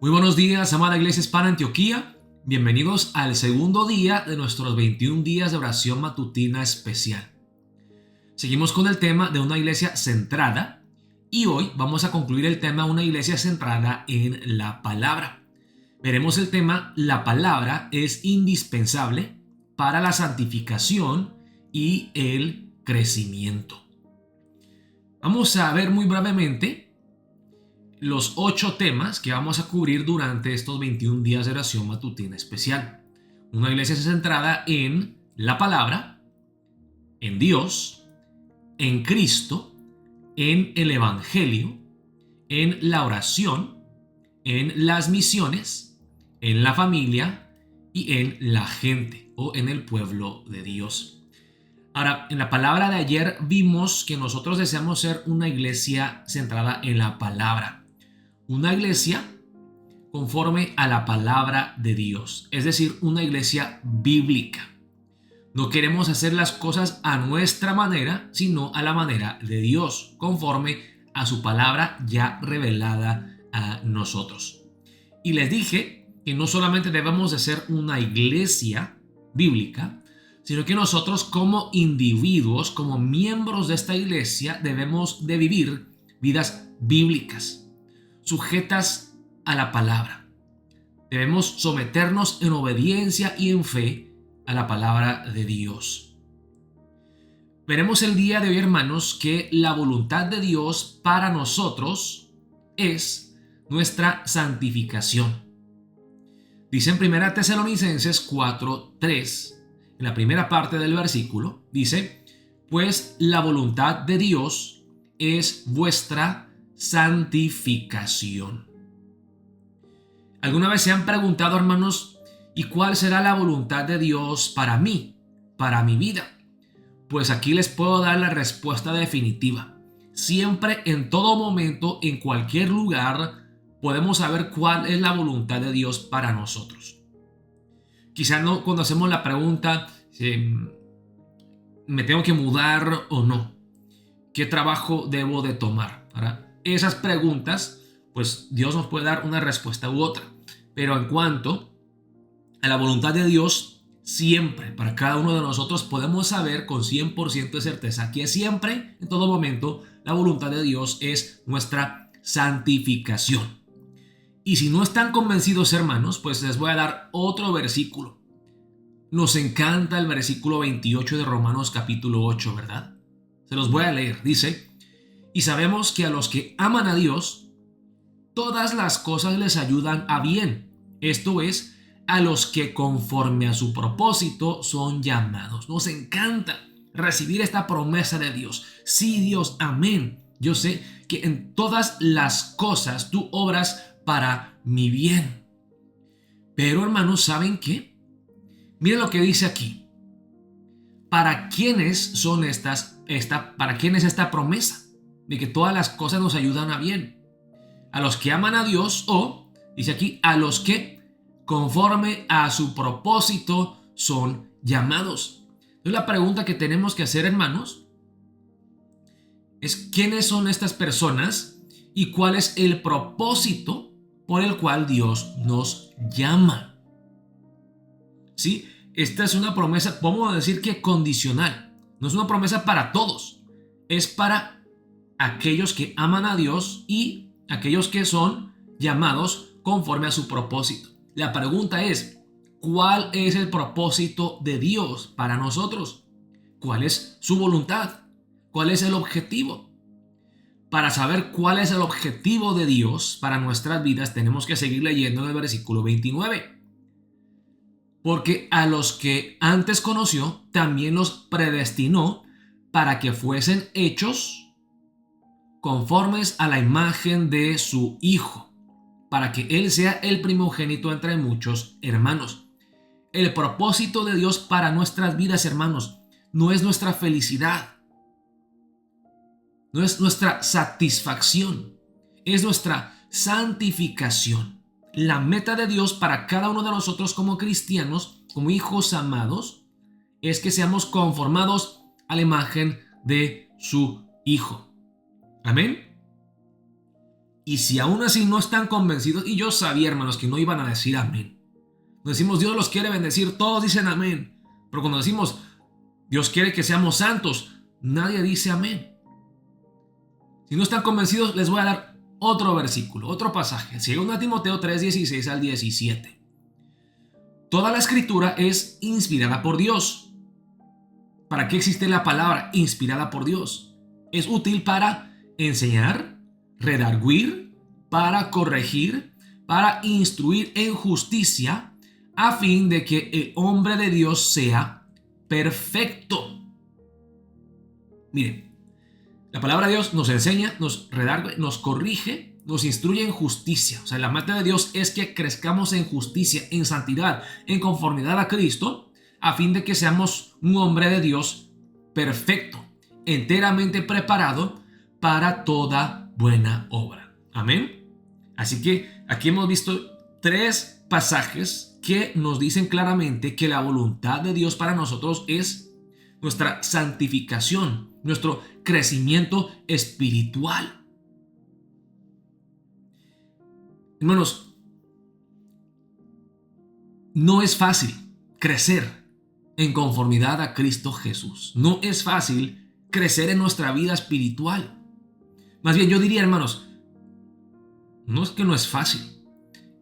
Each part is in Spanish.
Muy buenos días, amada Iglesia Hispana Antioquía. Bienvenidos al segundo día de nuestros 21 días de oración matutina especial. Seguimos con el tema de una iglesia centrada y hoy vamos a concluir el tema una iglesia centrada en la palabra. Veremos el tema la palabra es indispensable para la santificación y el crecimiento. Vamos a ver muy brevemente los 8 temas que vamos a cubrir durante estos 21 días de oración matutina especial. Una iglesia centrada en la palabra, en Dios, en Cristo, en el Evangelio, en la oración, en las misiones, en la familia y en la gente o en el pueblo de Dios. Ahora, en la palabra de ayer vimos que nosotros deseamos ser una iglesia centrada en la palabra. Una iglesia conforme a la palabra de Dios, es decir, una iglesia bíblica. No queremos hacer las cosas a nuestra manera, sino a la manera de Dios, conforme a su palabra ya revelada a nosotros. Y les dije que no solamente debemos de ser una iglesia bíblica, sino que nosotros como individuos, como miembros de esta iglesia, debemos de vivir vidas bíblicas, sujetas a la palabra. Debemos someternos en obediencia y en fe a la palabra de Dios. Veremos el día de hoy, hermanos, que la voluntad de Dios para nosotros es nuestra santificación. Dice en 1 Tesalonicenses 4:3, en la primera parte del versículo, dice: pues la voluntad de Dios es vuestra santificación. ¿Alguna vez se han preguntado, hermanos, ¿y cuál será la voluntad de Dios para mí, para mi vida? Pues aquí les puedo dar la respuesta definitiva. Siempre, en todo momento, en cualquier lugar, podemos saber cuál es la voluntad de Dios para nosotros. Quizá no cuando hacemos la pregunta, ¿me tengo que mudar o no? ¿Qué trabajo debo de tomar? Para esas preguntas, pues Dios nos puede dar una respuesta u otra. Pero en cuanto a la voluntad de Dios, siempre, para cada uno de nosotros, podemos saber con 100% de certeza que siempre, en todo momento, la voluntad de Dios es nuestra santificación. Y si no están convencidos, hermanos, pues les voy a dar otro versículo. Nos encanta el versículo 28 de Romanos capítulo 8, ¿verdad? Se los voy a leer. Dice: y sabemos que a los que aman a Dios, todas las cosas les ayudan a bien. Esto es, a los que conforme a su propósito son llamados. Nos encanta recibir esta promesa de Dios. Sí, Dios, amén. Yo sé que en todas las cosas tú obras para mi bien. Pero, hermanos, ¿saben qué? Miren lo que dice aquí. ¿Para quiénes son para quién es esta promesa de que todas las cosas nos ayudan a bien? A los que aman a Dios, o, dice aquí, a los que conforme a su propósito son llamados. Entonces la pregunta que tenemos que hacer, hermanos, es ¿quiénes son estas personas y cuál es el propósito por el cual Dios nos llama? ¿Sí? Esta es una promesa, podemos decir que condicional. No es una promesa para todos. Es para aquellos que aman a Dios y aquellos que son llamados conforme a su propósito. La pregunta es, ¿cuál es el propósito de Dios para nosotros? ¿Cuál es su voluntad? ¿Cuál es el objetivo? Para saber cuál es el objetivo de Dios para nuestras vidas, tenemos que seguir leyendo en el versículo 29. Porque a los que antes conoció, también los predestinó para que fuesen hechos conformes a la imagen de su Hijo, para que Él sea el primogénito entre muchos hermanos. El propósito de Dios para nuestras vidas, hermanos, no es nuestra felicidad, no es nuestra satisfacción, es nuestra santificación. La meta de Dios para cada uno de nosotros como cristianos, como hijos amados, es que seamos conformados a la imagen de su Hijo. Amén. Y si aún así no están convencidos, y yo sabía, hermanos, que no iban a decir amén. Cuando decimos Dios los quiere bendecir, todos dicen amén. Pero cuando decimos Dios quiere que seamos santos, nadie dice amén. Si no están convencidos, les voy a dar otro versículo, otro pasaje. 2 Timoteo 3:16 al 17. Toda la escritura es inspirada por Dios. ¿Para qué existe la palabra inspirada por Dios? Es útil para enseñar, redarguir, para corregir, para instruir en justicia, a fin de que el hombre de Dios sea perfecto. Miren, la palabra de Dios nos enseña, nos redargue, nos corrige, nos instruye en justicia. O sea, la meta de Dios es que crezcamos en justicia, en santidad, en conformidad a Cristo, a fin de que seamos un hombre de Dios perfecto, enteramente preparado para toda buena obra. Amén. Así que aquí hemos visto 3 pasajes que nos dicen claramente que la voluntad de Dios para nosotros es nuestra santificación, nuestro crecimiento espiritual. Hermanos, no es fácil crecer en conformidad a Cristo Jesús. No es fácil crecer en nuestra vida espiritual. Más bien, yo diría, hermanos, no es que no es fácil,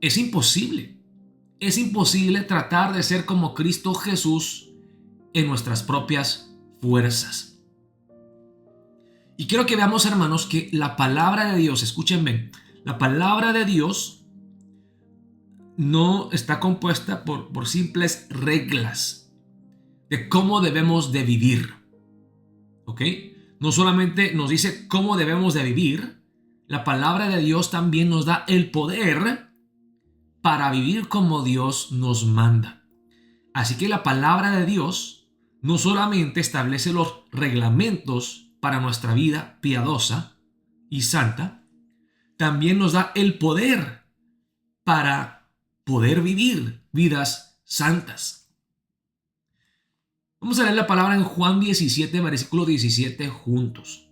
es imposible. Es imposible tratar de ser como Cristo Jesús en nuestras propias fuerzas. Y quiero que veamos, hermanos, que la palabra de Dios, escuchen bien, la palabra de Dios no está compuesta por simples reglas de cómo debemos de vivir. ¿Ok? No solamente nos dice cómo debemos de vivir, la palabra de Dios también nos da el poder para vivir como Dios nos manda. Así que la palabra de Dios no solamente establece los reglamentos para nuestra vida piadosa y santa, también nos da el poder para poder vivir vidas santas. Vamos a leer la palabra en Juan 17, versículo 17 juntos.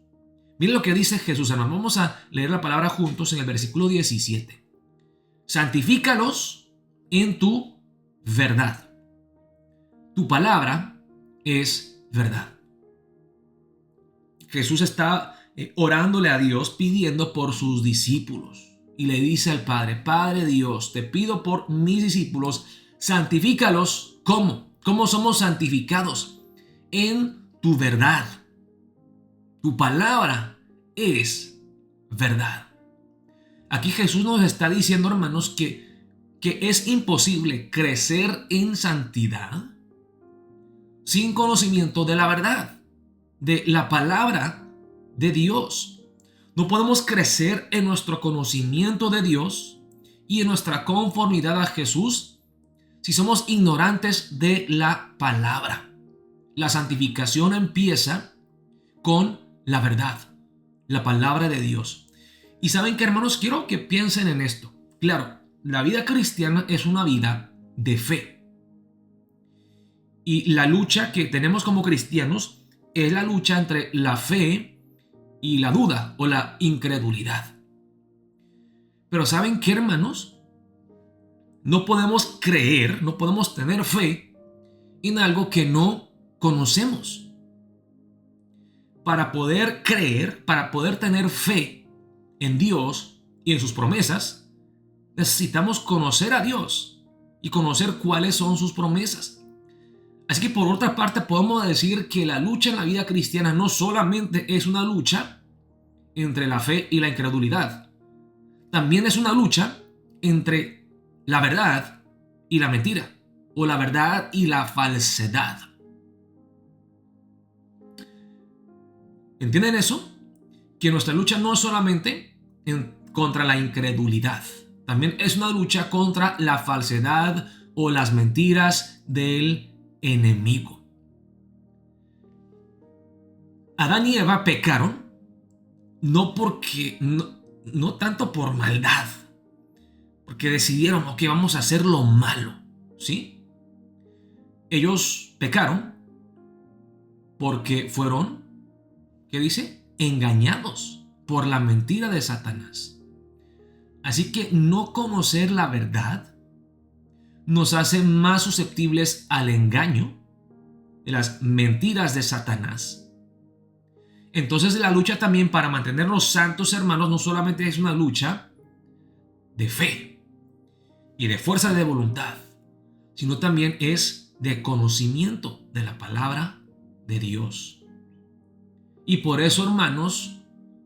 Miren lo que dice Jesús, hermano. Vamos a leer la palabra juntos en el versículo 17. Santifícalos en tu verdad. Tu palabra es verdad. Jesús está orándole a Dios, pidiendo por sus discípulos. Y le dice al Padre, Padre Dios, te pido por mis discípulos, santifícalos. ¿Cómo? ¿Cómo somos santificados? En tu verdad. Tu palabra es verdad. Aquí Jesús nos está diciendo, hermanos, que es imposible crecer en santidad sin conocimiento de la verdad, de la palabra de Dios. No podemos crecer en nuestro conocimiento de Dios y en nuestra conformidad a Jesús si somos ignorantes de la palabra. La santificación empieza con la verdad, la palabra de Dios. Y saben que, hermanos, quiero que piensen en esto. Claro, la vida cristiana es una vida de fe. Y la lucha que tenemos como cristianos es la lucha entre la fe y la duda o la incredulidad. Pero ¿saben qué, hermanos? No podemos creer, no podemos tener fe en algo que no conocemos. Para poder creer, para poder tener fe en Dios y en sus promesas, necesitamos conocer a Dios y conocer cuáles son sus promesas. Así que por otra parte podemos decir que la lucha en la vida cristiana no solamente es una lucha entre la fe y la incredulidad, también es una lucha entre la verdad y la mentira, o la verdad y la falsedad. ¿Entienden eso? Que nuestra lucha no es solamente contra la incredulidad, también es una lucha contra la falsedad o las mentiras del enemigo. Adán y Eva pecaron no tanto por maldad, porque decidieron, ok, vamos a hacer lo malo, ¿sí? Ellos pecaron porque fueron, ¿qué dice? Engañados por la mentira de Satanás. Así que no conocer la verdad nos hace más susceptibles al engaño de las mentiras de Satanás. Entonces la lucha también para mantenernos santos, hermanos, no solamente es una lucha de fe y de fuerza de voluntad, sino también es de conocimiento de la palabra de Dios. Y por eso, hermanos,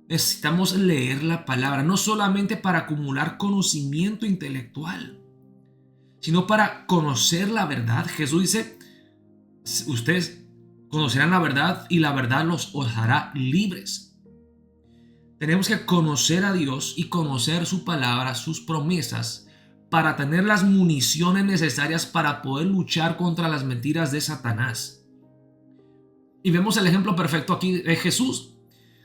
necesitamos leer la palabra, no solamente para acumular conocimiento intelectual, sino para conocer la verdad. Jesús dice, ustedes conocerán la verdad y la verdad los hará libres. Tenemos que conocer a Dios y conocer su palabra, sus promesas, para tener las municiones necesarias para poder luchar contra las mentiras de Satanás. Y vemos el ejemplo perfecto aquí de Jesús.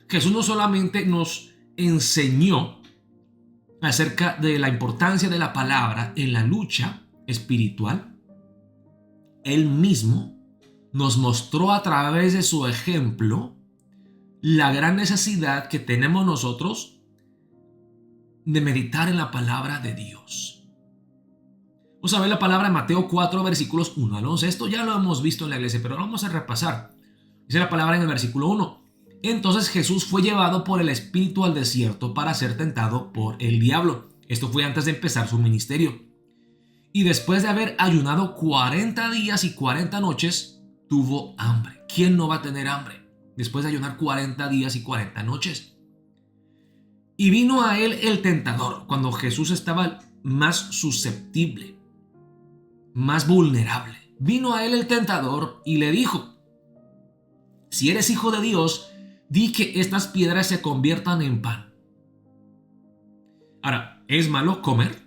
Jesús no solamente nos enseñó acerca de la importancia de la palabra en la lucha espiritual, Él mismo nos mostró a través de su ejemplo la gran necesidad que tenemos nosotros de meditar en la palabra de Dios. Vamos a ver la palabra en Mateo 4, versículos 1 al 11. Esto ya lo hemos visto en la iglesia, pero lo vamos a repasar. Dice la palabra en el versículo 1. Entonces Jesús fue llevado por el Espíritu al desierto para ser tentado por el diablo. Esto fue antes de empezar su ministerio. Y después de haber ayunado 40 días y 40 noches, tuvo hambre. ¿Quién no va a tener hambre después de ayunar 40 días y 40 noches? Y vino a él el tentador, cuando Jesús estaba más susceptible, más vulnerable. Vino a él el tentador y le dijo, si eres hijo de Dios, di que estas piedras se conviertan en pan. Ahora, ¿es malo comer?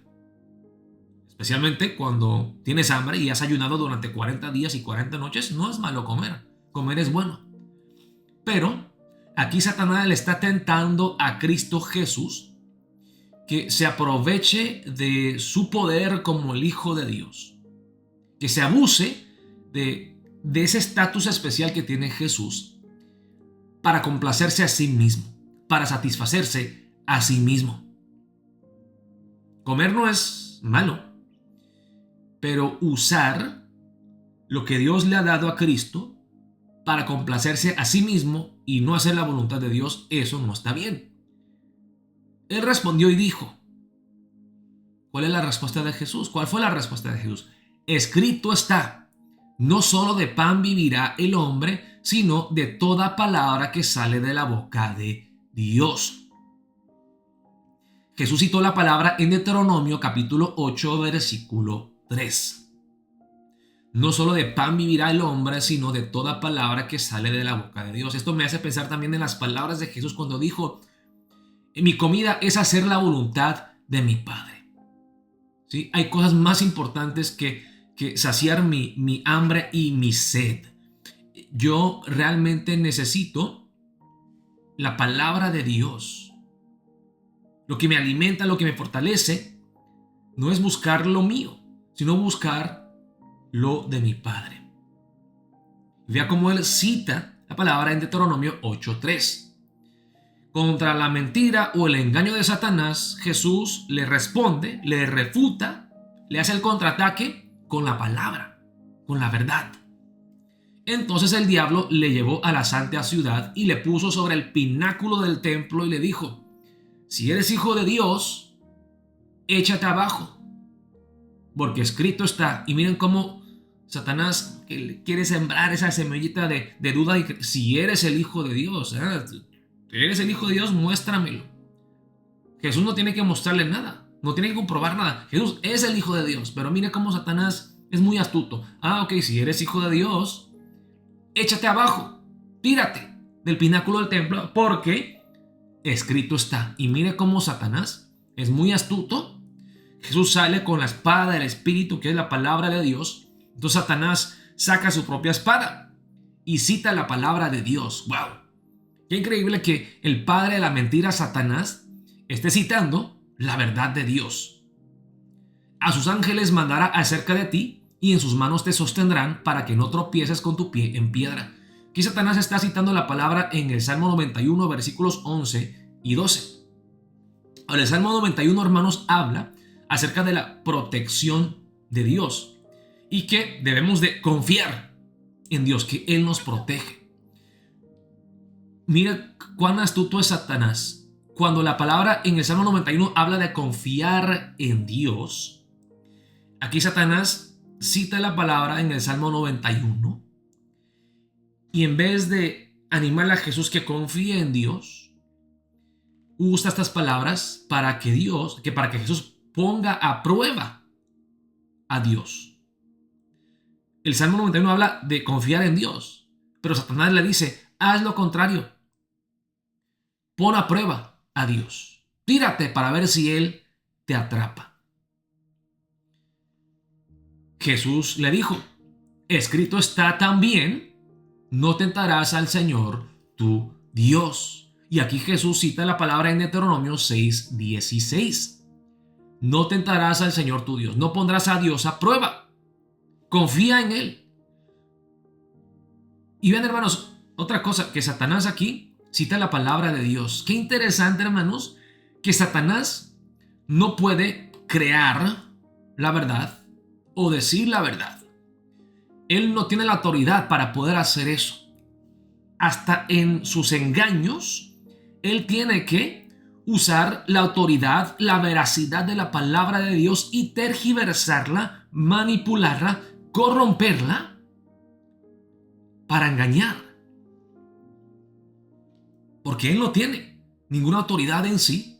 Especialmente cuando tienes hambre y has ayunado durante 40 días y 40 noches, no es malo comer. Comer es bueno. Pero aquí Satanás le está tentando a Cristo Jesús que se aproveche de su poder como el Hijo de Dios. Que se abuse de ese estatus especial que tiene Jesús para complacerse a sí mismo, para satisfacerse a sí mismo. Comer no es malo, pero usar lo que Dios le ha dado a Cristo para complacerse a sí mismo y no hacer la voluntad de Dios, eso no está bien. Él respondió y dijo, ¿cuál es la respuesta de Jesús? ¿Cuál fue la respuesta de Jesús? Escrito está, no solo de pan vivirá el hombre, sino de toda palabra que sale de la boca de Dios. Jesús citó la palabra en Deuteronomio capítulo 8, versículo 3. No solo de pan vivirá el hombre, sino de toda palabra que sale de la boca de Dios. Esto me hace pensar también en las palabras de Jesús cuando dijo, mi comida es hacer la voluntad de mi Padre. ¿Sí? Hay cosas más importantes que saciar mi hambre y mi sed. Yo realmente necesito la palabra de Dios. Lo que me alimenta, lo que me fortalece, no es buscar lo mío, sino buscar lo de mi Padre. Vea cómo él cita la palabra en Deuteronomio 8:3. Contra la mentira o el engaño de Satanás, Jesús le responde, le refuta, le hace el contraataque con la palabra, con la verdad. Entonces el diablo le llevó a la santa ciudad y le puso sobre el pináculo del templo y le dijo, si eres hijo de Dios, échate abajo, porque escrito está. Y miren cómo Satanás quiere sembrar esa semillita de duda y que si eres el hijo de Dios, eres el hijo de Dios, muéstramelo. Jesús no tiene que mostrarle nada, no tiene que comprobar nada. Jesús es el hijo de Dios, pero mire cómo Satanás es muy astuto. Ok, si eres hijo de Dios, échate abajo, tírate del pináculo del templo, porque escrito está. Y mire cómo Satanás es muy astuto. Jesús sale con la espada del Espíritu, que es la palabra de Dios. Entonces Satanás saca su propia espada y cita la palabra de Dios. ¡Wow! Qué increíble que el padre de la mentira, Satanás, esté citando la verdad de Dios. A sus ángeles mandará acerca de ti y en sus manos te sostendrán para que no tropieces con tu pie en piedra. Aquí Satanás está citando la palabra en el Salmo 91, versículos 11 y 12. Ahora, el Salmo 91, hermanos, habla acerca de la protección de Dios y que debemos de confiar en Dios, que Él nos protege. Mira cuán astuto es Satanás. Cuando la palabra en el Salmo 91 habla de confiar en Dios, aquí Satanás cita la palabra en el Salmo 91 y en vez de animar a Jesús que confíe en Dios, usa estas palabras para que Jesús ponga a prueba a Dios. El Salmo 91 habla de confiar en Dios, pero Satanás le dice, haz lo contrario. Pon a prueba a Dios. Tírate para ver si Él te atrapa. Jesús le dijo, escrito está también, no tentarás al Señor tu Dios. Y aquí Jesús cita la palabra en Deuteronomio 6:16. No tentarás al Señor tu Dios, no pondrás a Dios a prueba. Confía en Él. Y vean, hermanos, otra cosa, que Satanás aquí cita la palabra de Dios. Qué interesante, hermanos, que Satanás no puede crear la verdad o decir la verdad. Él no tiene la autoridad para poder hacer eso. Hasta en sus engaños, él tiene que usar la autoridad, la veracidad de la palabra de Dios y tergiversarla, manipularla, corromperla para engañar. Porque él no tiene ninguna autoridad en sí.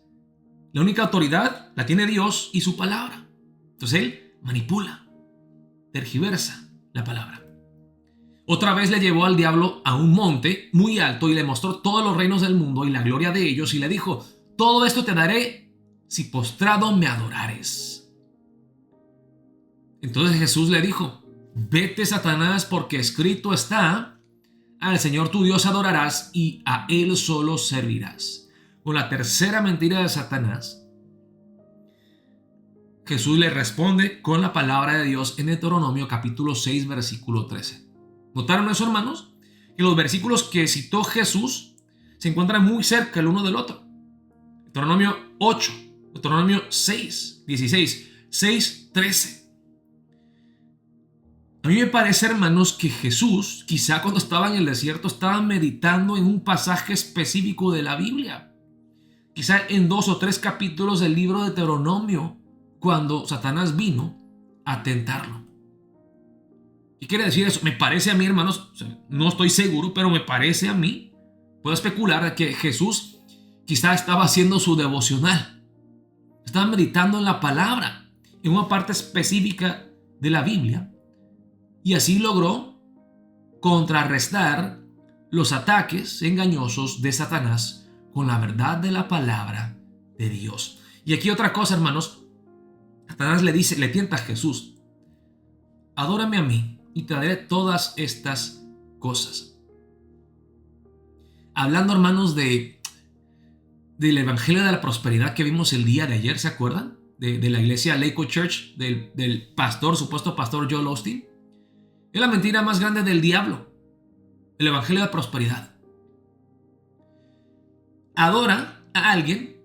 La única autoridad la tiene Dios y su palabra. Entonces él manipula, tergiversa la palabra. Otra vez le llevó al diablo a un monte muy alto y le mostró todos los reinos del mundo y la gloria de ellos y le dijo, todo esto te daré si postrado me adorares. Entonces Jesús le dijo, vete, Satanás, porque escrito está, al Señor tu Dios adorarás y a Él solo servirás. Con la tercera mentira de Satanás, Jesús le responde con la palabra de Dios en Deuteronomio capítulo 6, versículo 13. ¿Notaron eso, hermanos? Que los versículos que citó Jesús se encuentran muy cerca el uno del otro. Deuteronomio 8, Deuteronomio 6, 16, 6, 13. A mí me parece, hermanos, que Jesús, quizá cuando estaba en el desierto, estaba meditando en un pasaje específico de la Biblia. Quizá en 2 o 3 capítulos del libro de Deuteronomio, cuando Satanás vino a tentarlo. ¿Qué quiere decir eso? Me parece a mí, hermanos, no estoy seguro, pero me parece a mí, puedo especular que Jesús quizá estaba haciendo su devocional. Estaba meditando en la palabra, en una parte específica de la Biblia, y así logró contrarrestar los ataques engañosos de Satanás con la verdad de la palabra de Dios. Y aquí otra cosa, hermanos, Satanás le tienta a Jesús, adórame a mí y te daré todas estas cosas. Hablando, hermanos, del Evangelio de la Prosperidad que vimos el día de ayer, ¿se acuerdan? De la iglesia Lakewood Church, del supuesto pastor Joel Osteen. Es la mentira más grande del diablo, el Evangelio de la Prosperidad. Adora a alguien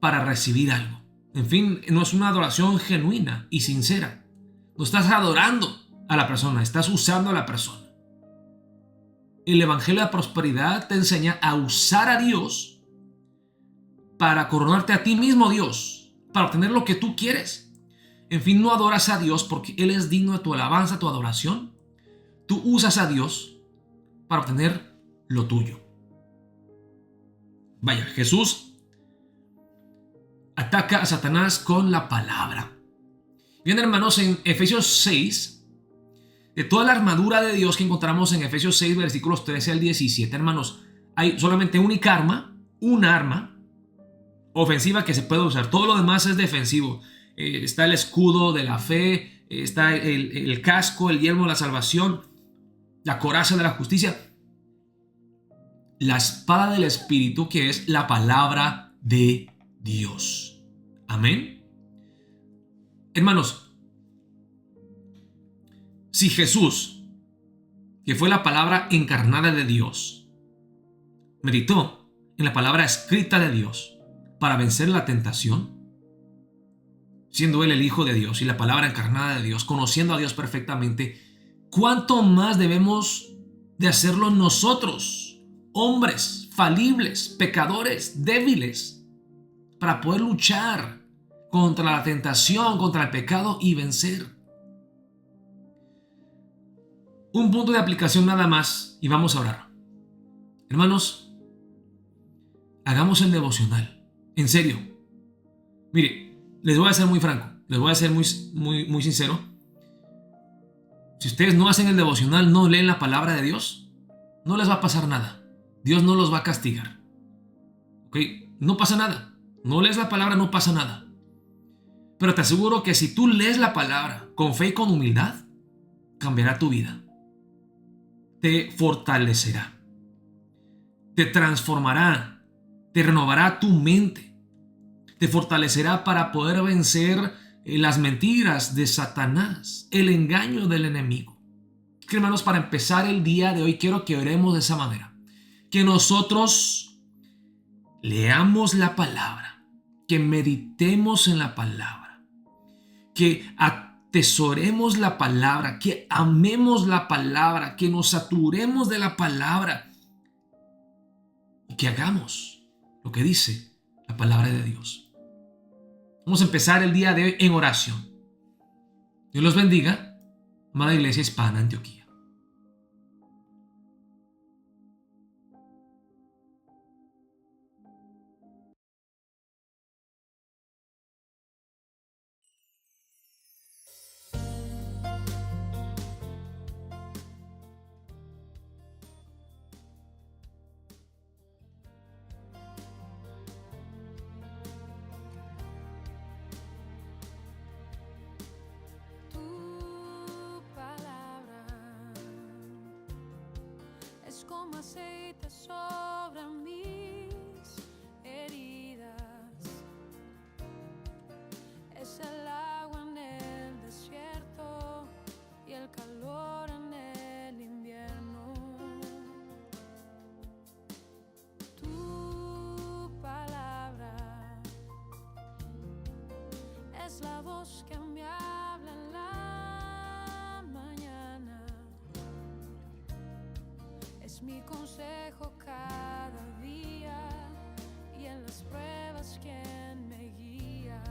para recibir algo. En fin, no es una adoración genuina y sincera. No estás adorando a la persona, estás usando a la persona. El Evangelio de la Prosperidad te enseña a usar a Dios para coronarte a ti mismo, Dios, para obtener lo que tú quieres. En fin, no adoras a Dios porque Él es digno de tu alabanza, tu adoración. Tú usas a Dios para obtener lo tuyo. Vaya, Jesús ataca a Satanás con la palabra. Bien, hermanos, en Efesios 6, de toda la armadura de Dios que encontramos en Efesios 6, versículos 13 al 17, hermanos, hay solamente una arma ofensiva que se puede usar. Todo lo demás es defensivo. Está el escudo de la fe, está el casco, el yelmo de la salvación, la coraza de la justicia, la espada del Espíritu, que es la palabra de Dios. Amén. Hermanos, si Jesús, que fue la palabra encarnada de Dios, meditó en la palabra escrita de Dios, para vencer la tentación, siendo Él el Hijo de Dios y la palabra encarnada de Dios, conociendo a Dios perfectamente, ¿cuánto más debemos de hacerlo nosotros, hombres falibles, pecadores, débiles, para poder luchar contra la tentación, contra el pecado y vencer? Un punto de aplicación nada más y vamos a orar. Hermanos, hagamos el devocional. En serio. Mire, les voy a ser muy franco, les voy a ser muy sincero. Si ustedes no hacen el devocional, no leen la palabra de Dios, no les va a pasar nada. Dios no los va a castigar. ¿Ok? No pasa nada. No lees la palabra, no pasa nada. Pero te aseguro que si tú lees la palabra con fe y con humildad, cambiará tu vida. Te fortalecerá. Te transformará. Te renovará tu mente. Te fortalecerá para poder vencer las mentiras de Satanás, el engaño del enemigo. Hermanos, para empezar el día de hoy, quiero que oremos de esa manera. Que nosotros leamos la palabra, que meditemos en la palabra, que atesoremos la palabra, que amemos la palabra, que nos saturemos de la palabra y que hagamos lo que dice la palabra de Dios. Vamos a empezar el día de hoy en oración. Dios los bendiga, amada Iglesia Hispana Antioquía. Como aceite sobre mis heridas, es el agua en el desierto y el calor en el invierno. Tu palabra es la voz que me habla en la mañana. Es mi consejo cada día y en las pruebas quien me guía.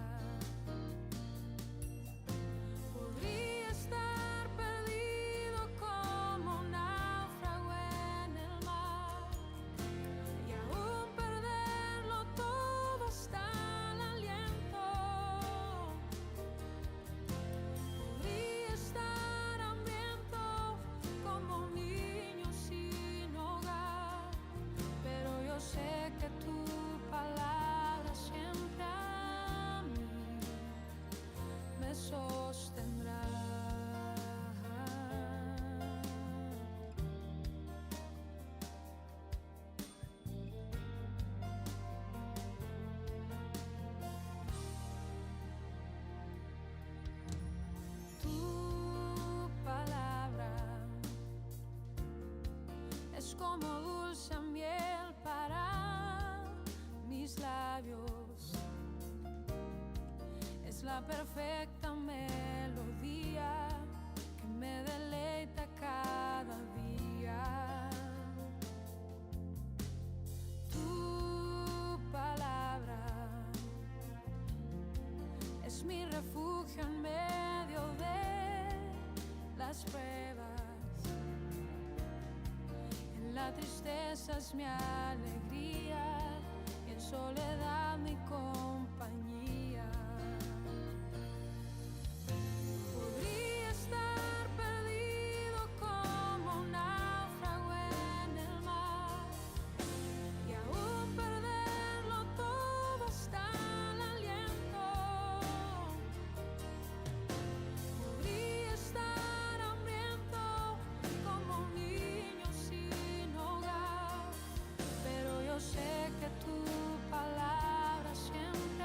Podría estar perdido como un náufrago en el mar y aún perderlo todo hasta el aliento. Podría estar hambriento como un niño sin hogar, pero yo sé que tu palabra siempre a mí me sostendrá. Tu palabra es como dulce miel para mis labios, es la perfecta melodía que me deleita cada día. Tu palabra es mi refugio en medio de las pruebas, en la tristeza es mi alegría y en soledad mi compañía. Podría estar perdido como un náufrago en el mar y aún perderlo todo hasta el aliento. Podría estar hambriento como un niño sin hogar, pero yo sé que tu palabra siempre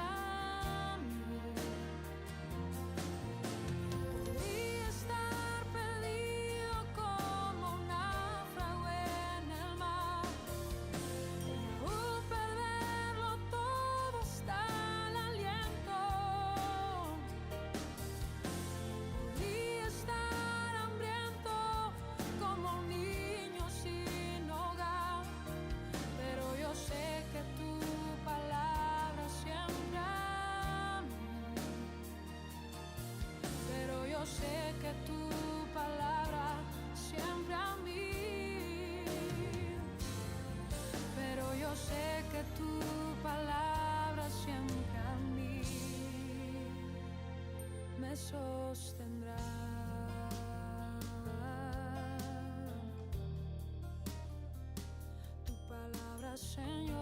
me sostendrá. Tu palabra, Señor,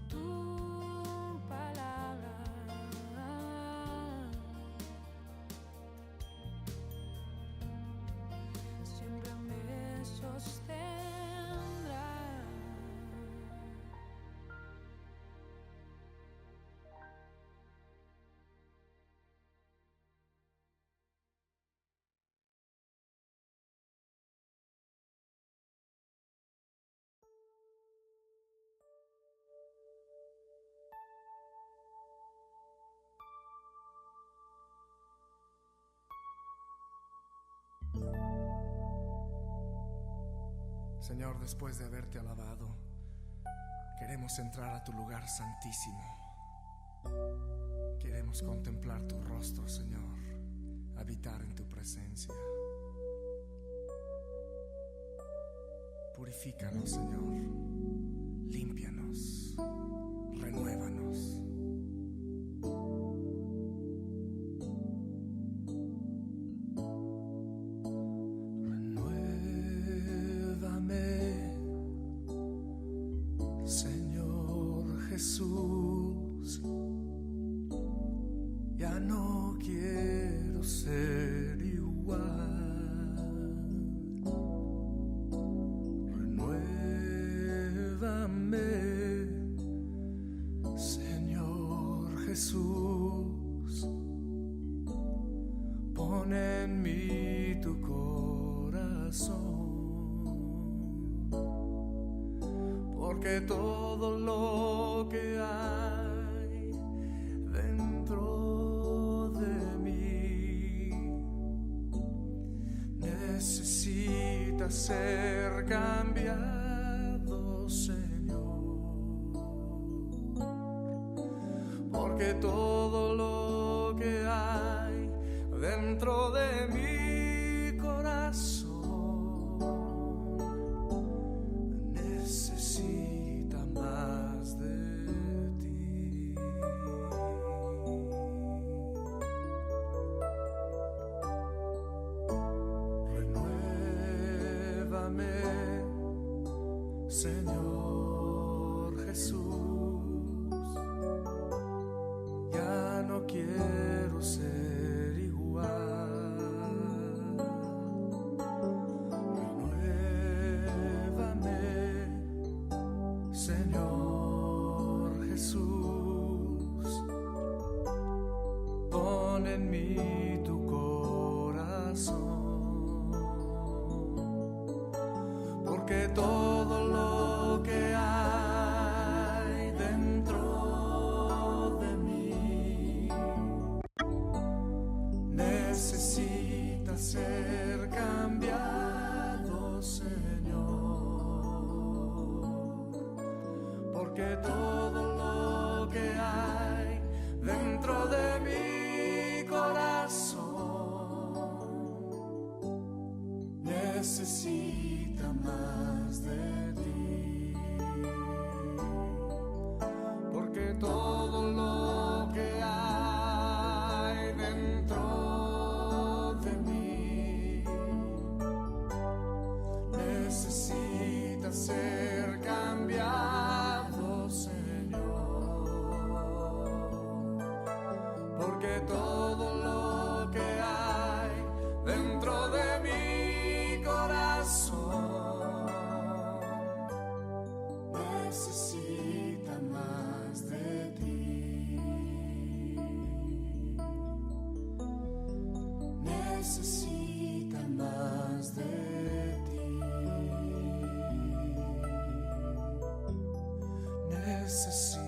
tu palabra siempre me sostendrá. Señor, después de haberte alabado, queremos entrar a tu lugar santísimo. Queremos contemplar tu rostro, Señor, habitar en tu presencia. Purifícanos, Señor, límpianos, renuévanos. Jesús, ya no quiero ser igual. Renuévame, Señor Jesús, pon en mí tu corazón. Porque todo lo que hay dentro de mí necesita ser cambiado, Señor. Porque todo lo que hay dentro de mi corazón necesita más de ti. Renuévame, Señor Jesús, ya no quiero ser igual. Señor Jesús, pon en mí tu corazón, porque todo lo que hay dentro de mí necesita ser cambiado, Señor. Porque todo lo que hay dentro de mi corazón necesita más de ti. Porque todo lo que hay dentro de mí necesita ser cambiado, Señor. Porque todo lo que hay dentro de mi corazón necesita más de ti. Necesita más de ti. Necesita